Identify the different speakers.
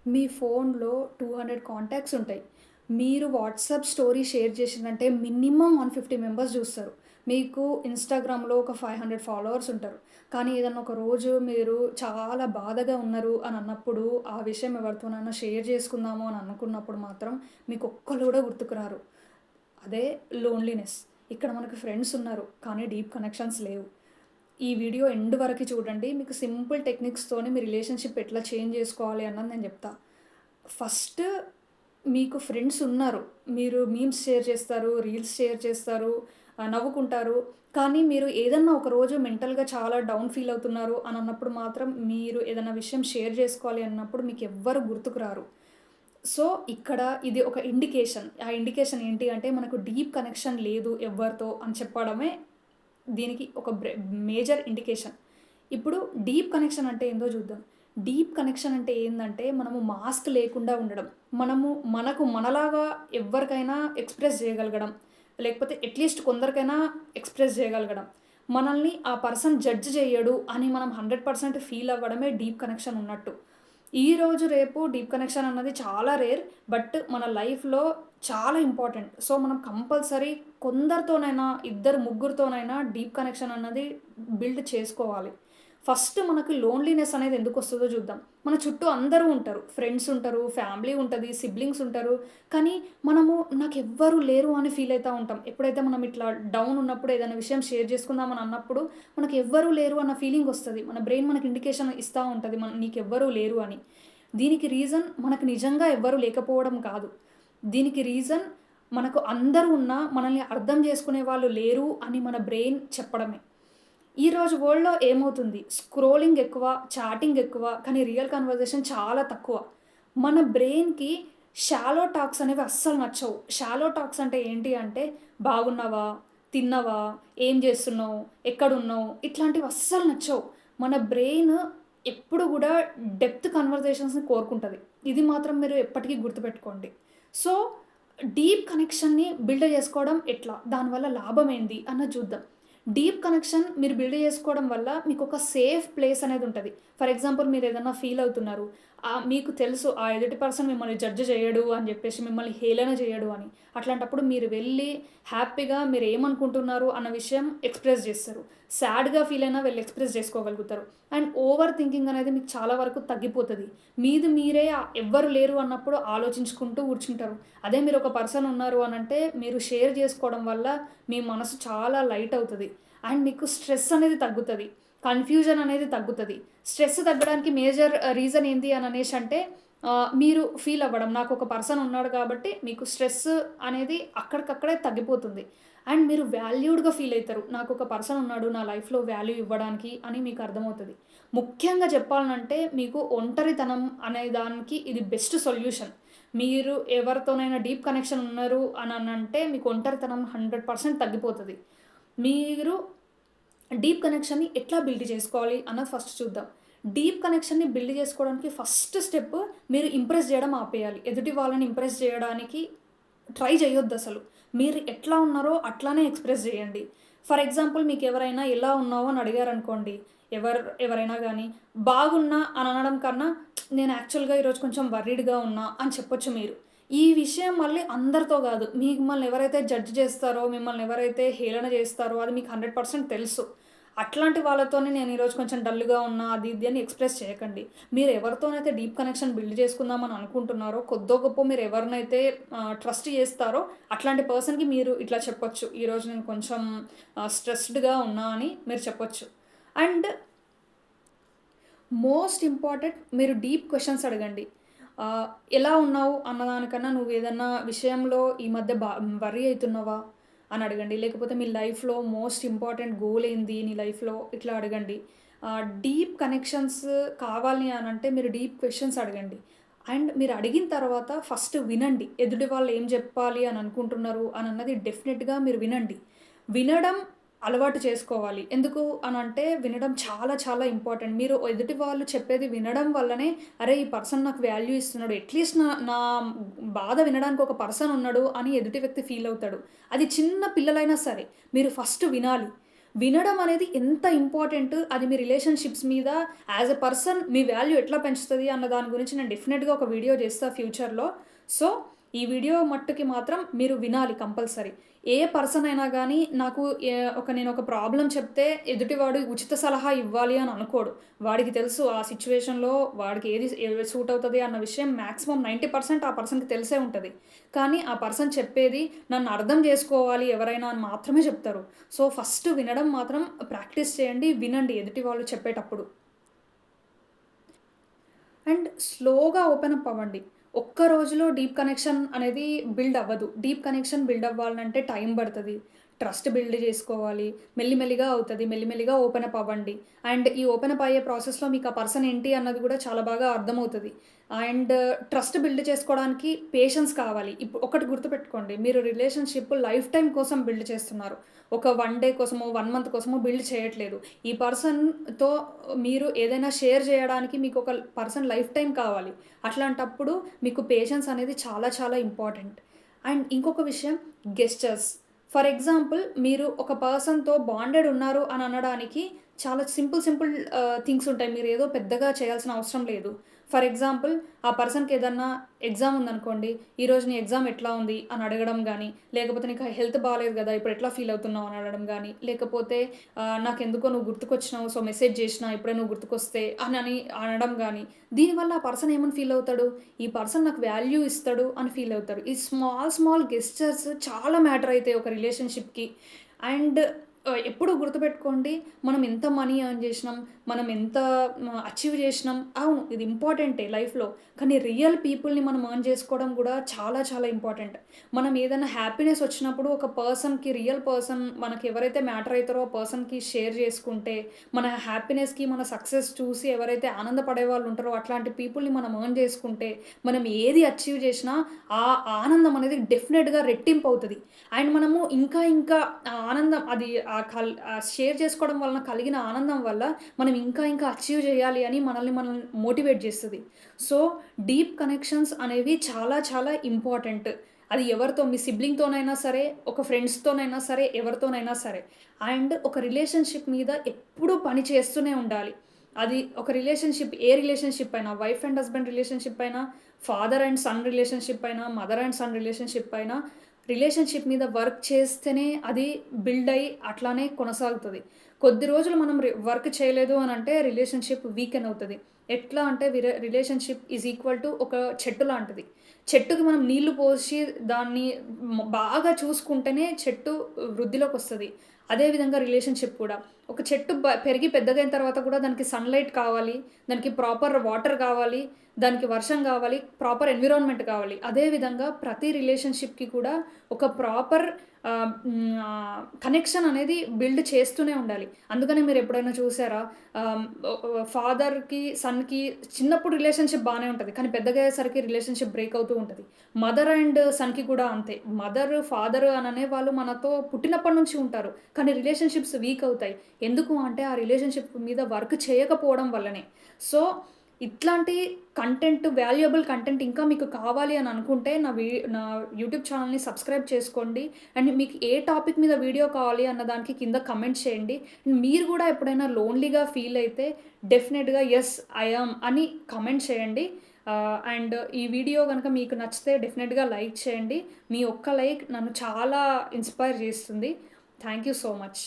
Speaker 1: మీ ఫోన్‌లో 200 కాంటాక్ట్స్ ఉంటాయి. మీరు వాట్సాప్ స్టోరీ షేర్ చేసిందంటే మినిమమ్ 150 మెంబర్స్ చూస్తారు. మీకు ఇన్‌స్టాగ్రామ్‌లో ఒక 500 ఫాలోవర్స్ ఉంటారు. కానీ ఏదన్నా ఒక రోజు మీరు చాలా బాధగా ఉన్నారు అని అన్నప్పుడు, ఆ విషయం ఎవరితోనైనా షేర్ చేసుకుందాము అని అనుకున్నప్పుడు మాత్రం మీకు ఒక్కళ్ళు కూడా గుర్తుకు రారు. అదే లోన్‌లీనెస్. ఇక్కడ మనకు ఫ్రెండ్స్ ఉన్నారు. కానీ డీప్ కనెక్షన్స్ లేవు. ఈ వీడియో ఎండ్ వరకు చూడండి. మీకు సింపుల్ టెక్నిక్స్‌తోని మీ రిలేషన్‌షిప్ ఎట్లా చేంజ్ చేసుకోవాలి అన్నది నేను చెప్తా. ఫస్ట్ మీకు ఫ్రెండ్స్ ఉన్నారు. మీరు మీమ్స్ షేర్ చేస్తారు, రీల్స్ షేర్ చేస్తారు, నవ్వుకుంటారు. కానీ మీరు ఏదన్నా ఒక రోజు మెంటల్‌గా చాలా డౌన్ ఫీల్ అవుతున్నారు అని అన్నప్పుడు మాత్రం మీరు ఏదన్నా విషయం షేర్ చేసుకోవాలి అన్నప్పుడు మీకెవ్వరు గుర్తుకు రారు. సో, ఇక్కడ ఇది ఒక ఇండికేషన్. ఆ ఇండికేషన్ ఏంటి అంటే మనకు డీప్ కనెక్షన్ లేదు ఎవ్వరితో అని చెప్పడమే దీనికి ఒక మేజర్ ఇండికేషన్. ఇప్పుడు డీప్ కనెక్షన్ అంటే ఏందో చూద్దాం. డీప్ కనెక్షన్ అంటే ఏందంటే మనము మాస్క్ లేకుండా ఉండడం. మనకు మనలాగా ఎవ్వరికైనా ఎక్స్‌ప్రెస్ చేయగలగడం. లేకపోతే అట్‌లీస్ట్ కొందరికైనా ఎక్స్‌ప్రెస్ చేయగలగడం. మనల్ని ఆ పర్సన్ జడ్జ్ చేయడు అని మనం 100% ఫీల్ అవ్వడమే డీప్ కనెక్షన్ ఉన్నట్టు. ఈరోజు రేపు డీప్ కనెక్షన్ అన్నది చాలా రేర్. బట్ మన లైఫ్‌లో చాలా ఇంపార్టెంట్. సో, మనం కంపల్సరీ కొందరితోనైనా, ఇద్దరు ముగ్గురితోనైనా డీప్ కనెక్షన్ అన్నది బిల్డ్ చేసుకోవాలి. ఫస్ట్ మనకు లోన్‌లీనెస్ అనేది ఎందుకొస్తదో చూద్దాం. మన చుట్టూ అందరూ ఉంటారు. ఫ్రెండ్స్ ఉంటారు, ఫ్యామిలీ ఉంటది, సిబ్లింగ్స్ ఉంటారు. కానీ మనము నాకెవ్వరు లేరు అని ఫీల్ అయితా ఉంటాం. ఎప్పుడైతే మనం ఇట్లా డౌన్ ఉన్నప్పుడు ఏదైనా విషయం షేర్ చేసుకుందాం అని అన్నప్పుడు మనకు ఎవ్వరు లేరు అన్న ఫీలింగ్ వస్తది. మన బ్రెయిన్ మనకు ఇండికేషన్ ఇస్తా ఉంటది. నీకెవ్వరు లేరు అని. దీనికి రీజన్ మనకు నిజంగా ఎవ్వరు లేకపోవడం కాదు. దీనికి రీజన్ మనకు అందరూ ఉన్నా మనల్ని అర్థం చేసుకునే వాళ్ళు లేరు అని మన బ్రెయిన్ చెప్పడమే. ఈరోజు వరల్డ్‌లో ఏమవుతుంది? స్క్రోలింగ్ ఎక్కువ, చాటింగ్ ఎక్కువ, కానీ రియల్ కన్వర్జేషన్ చాలా తక్కువ. మన బ్రెయిన్‌కి షాలో టాక్స్ అనేవి అస్సలు నచ్చవు. షాలో టాక్స్ అంటే ఏంటి అంటే, బాగున్నావా? తిన్నావా? ఏం చేస్తున్నావు? ఎక్కడున్నావు? ఇట్లాంటివి అస్సలు నచ్చవు. మన బ్రెయిన్ ఎప్పుడు గూడా డెప్త్ కన్వర్జేషన్స్‌ని కోరుకుంటది. ఇది మాత్రం మీరు ఎప్పటికీ గుర్తుపెట్టుకోండి. సో, డీప్ కనెక్షన్‌ని బిల్డ్ చేసుకోవడం ఎట్లా? దానివల్ల లాభం ఏంది అన్నది చూద్దాం. డీప్ కనెక్షన్ మీరు బిల్డ్ చేసుకోవడం వల్ల మీకొక సేఫ్ ప్లేస్ అనేదుంటది. ఫర్ ఎగ్జాంపుల్ మీరేదన్నా ఫీల్ అవుతున్నారు. మీకు తెలుసు ఆ ఎదుటి పర్సన్ మిమ్మల్ని జడ్జ్ చేయడు అని జెప్పేసి, మిమ్మల్ని హేళన చేయడు అని. అట్లాంటప్పుడు మీరు వెళ్ళి హ్యాపీగా మీరేమనుకుంటున్నారు అన్న విషయం ఎక్స్‌ప్రెస్ జేస్తారు. సాడ్‌గా ఫీల్ అయినా వెళ్లి ఎక్స్‌ప్రెస్ జేసుకోగలుగుతారు. అండ్ ఓవర్ థింకింగ్ అనేది మీకు చాలా వరకు తగ్గిపోతది. మీది మీరే ఎవ్వరు లేరు అన్నప్పుడు ఆలోచించుకుంటూ కూర్చుంటారు. అదే మీరొక పర్సన్ ఉన్నారు అనంటే మీరు షేర్ జేసుకోవడం వల్ల మీ మనసు చాలా లైట్ అవుతది. అండ్ మీకు స్ట్రెస్ అనేది తగ్గుతది. కన్‌ఫ్యూజన్ అనేది తగ్గుతది. స్ట్రెస్ తగ్గడానికి మేజర్ రీజన్ ఏంది అని అనేసంటే మీరు ఫీల్ అవ్వడం. నాకొక పర్సన్ ఉన్నాడు కాబట్టి మీకు స్ట్రెస్ అనేది అక్కడికక్కడే తగ్గిపోతుంది. అండ్ మీరు వాల్యూడ్‌గా ఫీల్ అయితారు. నాకొక పర్సన్ ఉన్నాడు నా లైఫ్‌లో వాల్యూ ఇవ్వడానికి అని మీకు అర్థమవుతది. ముఖ్యంగా చెప్పాలనంటే మీకు ఒంటరితనం అనే దానికి ఇది బెస్ట్ సొల్యూషన్. మీరు ఎవరితోనైనా డీప్ కనెక్షన్ ఉన్నారు అనంటే మీకు ఒంటరితనం 100% తగ్గిపోతది. మీరు డీప్ కనెక్షన్‌ని ఎట్లా బిల్డ్ చేసుకోవాలి అన్నది ఫస్ట్ చూద్దాం. డీప్ కనెక్షన్‌ని బిల్డ్ చేసుకోవడానికి ఫస్ట్ స్టెప్ మీరు ఇంప్రెస్ జేయడం ఆపేయాలి. ఎదుటి వాళ్ళని ఇంప్రెస్ జేయడానికి ట్రై చేయొద్దసలు. మీరు ఎట్లా ఉన్నారో అట్లానే ఎక్స్‌ప్రెస్ జేయండి. ఫర్ ఎగ్జాంపుల్ మీకెవరైనా ఎలా ఉన్నావు అని అడిగారనుకోండి. ఎవరైనా గానీ బాగున్నా అని అనడం కన్నా నేను యాక్చువల్‌గా ఈరోజు కొంచెం వర్రీడ్‌గా ఉన్నా అని చెప్పొచ్చు మీరు. ఈ విషయం మళ్ళీ అందరితో గాదు. మిమ్మల్ని ఎవరైతే జడ్జ్ జేస్తారో, మిమ్మల్ని ఎవరైతే హేళన జేస్తారో అది మీకు 100% తెలుసు. అట్లాంటి వాళ్ళతోనే నేను ఈరోజు కొంచెం డల్‌గా ఉన్నా అది ఇది అని ఎక్స్‌ప్రెస్ చేయకండి. మీరు ఎవరితోనైతే డీప్ కనెక్షన్ బిల్డ్ చేసుకుందామని అనుకుంటున్నారో, కొద్దో గొప్పో మీరు ఎవరినైతే ట్రస్ట్ చేస్తారో అట్లాంటి పర్సన్‌కి మీరు ఇట్లా చెప్పొచ్చు. ఈరోజు నేను కొంచెం స్ట్రెస్డ్‌గా ఉన్నా అని మీరు చెప్పొచ్చు. అండ్ మోస్ట్ ఇంపార్టెంట్ మీరు డీప్ క్వెషన్స్ అడగండి. ఎలా ఉన్నావు అన్నదానికన్నా నువ్వేదన్నా విషయంలో ఈ మధ్య వర్రీ అయితున్నావా అని అడగండి. లేకపోతే మీ లైఫ్‌లో మోస్ట్ ఇంపార్టెంట్ గోల్ ఏంది నీ లైఫ్‌లో ఇట్లా అడగండి. డీప్ కనెక్షన్స్ కావాలి అనంటే మీరు డీప్ క్వెషన్స్ అడగండి. అండ్ మీరు అడిగిన తర్వాత ఫస్ట్ వినండి. ఎదుటి వాళ్ళు ఏం జెప్పాలి అని అనుకుంటున్నారు అనన్నది డెఫినిట్‌గా మీరు వినండి. వినడం అలవాటు చేసుకోవాలి. ఎందుకు అనంటే వినడం చాలా చాలా ఇంపార్టెంట్. మీరు ఎదుటి వాళ్ళు చెప్పేది వినడం వల్లనే అరే! ఈ పర్సన్ నాకు వాల్యూ ఇస్తున్నాడు. అట్‌లీస్ట్ నా నా బాధ వినడానికి ఒక పర్సన్ ఉన్నాడు అని ఎదుటి వ్యక్తి ఫీల్ అవుతాడు. అది చిన్న పిల్లలైనా సరే మీరు ఫస్ట్ వినాలి. వినడం అనేది ఎంత ఇంపార్టెంట్, అది మీ రిలేషన్‌షిప్స్ మీద యాస్ ఎ పర్సన్ మీ వాల్యూ ఎట్లా పెంచుతది అన్న దాని గురించి నేను డెఫినిట్‌గా ఒక వీడియో చేస్తా ఫ్యూచర్‌లో. సో, ఈ వీడియో మట్టుకి మాత్రం మీరు వినాలి కంపల్సరీ. ఏ పర్సన్ అయినా గానీ నాకు నేనొక ప్రాబ్లమ్ చెప్తే ఎదుటివాడు ఉచిత సలహా ఇవ్వాలి అని అనుకోడు. వాడికి తెలుసు ఆ సిట్యుయేషన్‌లో వాడికి ఏది సూట్ అవుతది అన్న విషయం మాక్సిమం 90% ఆ పర్సన్‌కి తెలిసే ఉంటది. కానీ ఆ పర్సన్ చెప్పేది నన్ను అర్థం చేసుకోవాలి ఎవరైనా అని మాత్రమే చెప్తారు. సో, ఫస్ట్ వినడం మాత్రం ప్రాక్టీస్ చేయండి. వినండి ఎదుటి వాళ్ళు చెప్పేటప్పుడు. అండ్ స్లోగా ఓపెన్ అప్ అవ్వండి. ఒక్క రోజులో డీప్ కనెక్షన్ అనేది బిల్డ్ అవ్వదు. డీప్ కనెక్షన్ బిల్డ్ అవ్వాలంటే టైం పడతది. ట్రస్ట్ బిల్డ్ చేసుకోవాలి. మెల్లిమెల్లిగా అవుతది. మెల్లిమెల్లిగా ఓపెన్ అప్ అవ్వండి. అండ్ ఈ ఓపెన్ అప్ అయ్యే ప్రాసెస్‌లో మీకు ఆ పర్సన్ ఏంటి అన్నది కూడా చాలా బాగా అర్థమవుతది. అండ్ ట్రస్ట్ బిల్డ్ చేసుకోవడానికి పేషెన్స్ కావాలి. ఒకటి గుర్తుపెట్టుకోండి. మీరు రిలేషన్‌షిప్ లైఫ్ టైమ్ కోసం బిల్డ్ చేస్తున్నారు. ఒక 1 డే కోసమో, 1 మంత్ కోసమో బిల్డ్ చేయట్లేదు. ఈ పర్సన్‌తో మీరు ఏదైనా షేర్ జేయడానికి మీకొక పర్సన్ లైఫ్ టైమ్ కావాలి. అట్లాంటప్పుడు మీకు పేషెన్స్ అనేది చాలా చాలా ఇంపార్టెంట్. అండ్ ఇంకొక విషయం గెస్చర్స్. ఫర్ ఎగ్జాంపుల్ మీరు ఒక పర్సన్‌తో బాండెడ్ ఉన్నారు అని అనడానికి చాలా సింపుల్ థింగ్స్ ఉంటాయి. మీరేదో పెద్దగా చేయాల్సిన అవసరం లేదు. ఫర్ ఎగ్జాంపుల్ ఆ పర్సన్‌కి ఏదన్నా ఎగ్జామ్ ఉందనుకోండి. ఈరోజు నీ ఎగ్జామ్ ఎట్లా ఉంది అని అడగడం గానీ, లేకపోతే నీకు హెల్త్ బాలేదు గదా! ఇప్పుడు ఎట్లా ఫీల్ అవుతున్నావు అని అడగడం గానీ, లేకపోతే నాకెందుకో నువ్వు గుర్తుకొచ్చినావు. సో, మెసేజ్ జేసినా ఇప్పుడే నువ్వు గుర్తుకొస్తే అనడం గానీ, దీనివల్ల ఆ పర్సన్ ఏమని ఫీల్ అవుతాడు? ఈ పర్సన్ నాకు వాల్యూ ఇస్తాడు అని ఫీల్ అవుతారు. ఈ స్మాల్ గెస్చర్స్ చాలా మ్యాటర్ అయితాయి ఒక రిలేషన్‌షిప్‌కి. అండ్ ఎప్పుడూ గుర్తుపెట్టుకోండి, మనం ఎంత మనీ ఎర్న్ జేసినాం, మనం ఎంత అచీవ్ జేసినాం, అవును ఇది ఇంపార్టెంటే లైఫ్‌లో. కానీ రియల్ పీపుల్‌ని మనం ఎర్న్ జేసుకోవడం గూడా చాలా చాలా ఇంపార్టెంట్. మనం ఏదైనా హ్యాపీనెస్ వచ్చినప్పుడు ఒక పర్సన్‌కి రియల్ పర్సన్ మనకెవరైతే మ్యాటర్ అయితారో ఆ పర్సన్‌కి షేర్ జేసుకుంటే, మన హ్యాపీనెస్‌కి, మన సక్సెస్ చూసి ఎవరైతే ఆనందపడే వాళ్ళు ఉంటారో అట్లాంటి పీపుల్‌ని మనం ఎర్న్ జేసుకుంటే, మనం ఏది అచీవ్ జేసినా ఆ ఆనందం అనేది డెఫినిట్‌గా రెట్టింపవుతది. అండ్ మనము ఇంకా ఆ ఆనందం అది షేర్ చేసుకోవడం వలన కలిగిన ఆనందం వల్ల మనం ఇంకా అచీవ్ చేయాలి అని మనం మోటివేట్ చేస్తది. సో, డీప్ కనెక్షన్స్ అనేవి చాలా చాలా ఇంపార్టెంట్. అది ఎవరితో మీ సిబ్లింగ్‌తోనైనా సరే, ఒక ఫ్రెండ్స్‌తోనైనా సరే, ఎవరితోనైనా సరే. అండ్ ఒక రిలేషన్‌షిప్ మీద ఎప్పుడూ పని చేస్తూనే ఉండాలి. అది ఒక ఏ రిలేషన్‌షిప్ అయినా వైఫ్ అండ్ హస్బాండ్ రిలేషన్‌షిప్ అయినా, ఫాదర్ అండ్ సన్ రిలేషన్‌షిప్ అయినా, మదర్ అండ్ సన్ రిలేషన్‌షిప్ అయినా రిలేషన్‌షిప్ మీద వర్క్ చేస్తేనే అది బిల్డ్ అయ్యి అట్లానే కొనసాగుతది. కొద్ది రోజులు మనం వర్క్ చేయలేదు అనంటే రిలేషన్‌షిప్ వీకెన్ అవుతది. ఎట్లా అంటే రిలేషన్‌షిప్ ఈజ్ ఈక్వల్ టు ఒక చెట్టు లాంటిది. చెట్టుకి మనం నీళ్లు పోసి దాన్ని బాగా చూసుకుంటేనే చెట్టు వృద్ధిలోకొస్తది. అదే విధంగా రిలేషన్‌షిప్ కూడా. ఒక చెట్టు పెరిగి పెద్దగయిన తర్వాత కూడా దానికి సన్‌లైట్ కావాలి. దానికి ప్రాపర్ వాటర్ కావాలి. దానికి వర్షం గావాలి. ప్రాపర్ ఎన్విరాన్మెంట్ కావాలి. అదే విధంగా ప్రతి రిలేషన్‌షిప్‌కి కూడా ఒక ప్రాపర్ కనెక్షన్ అనేది బిల్డ్ చేస్తూనే ఉండాలి. అందుకనే మీరెప్పుడైనా చూసారా? ఆహ్, ఫాదర్‌కి, సన్‌కి చిన్నప్పుడు రిలేషన్‌షిప్ బానే ఉంటది. కానీ పెద్దగయ్యేసరికి రిలేషన్‌షిప్ బ్రేక్ అవుతూ ఉంటది. మదర్ అండ్ సన్‌కి కూడా అంతే. మదర్, ఫాదర్ అననే వాళ్ళు మనతో పుట్టినప్పటి నుంచి ఉంటారు. కానీ రిలేషన్‌షిప్స్ వీక్ అవుతాయి. ఎందుకు అంటే ఆ రిలేషన్‌షిప్ మీద వర్క్ చేయకపోవడం వల్లనే. సో, ఇట్లాంటి వాల్యుయబుల్ కంటెంట్ ఇంకా మీకు కావాలి అని అనుకుంటే నా యూట్యూబ్ ఛానెల్‌ని సబ్స్క్రైబ్ చేసుకోండి. అండ్ మీకు ఏ టాపిక్ మీద వీడియో కావాలి అన్న దానికి కింద కమెంట్ చేయండి. మీరు గూడా ఎప్పుడైనా లోన్‌లీగా ఫీల్ అయితే డెఫినిట్‌గా యెస్ ఐ యామ్ అని కమెంట్ చేయండి. అండ్ ఈ వీడియో గనుక మీకు నచ్చితే డెఫినిట్‌గా లైక్ చేయండి. మీ ఒక్క లైక్ నన్ను చాలా ఇన్‌స్పైర్ చేస్తుంది. Thank you so much.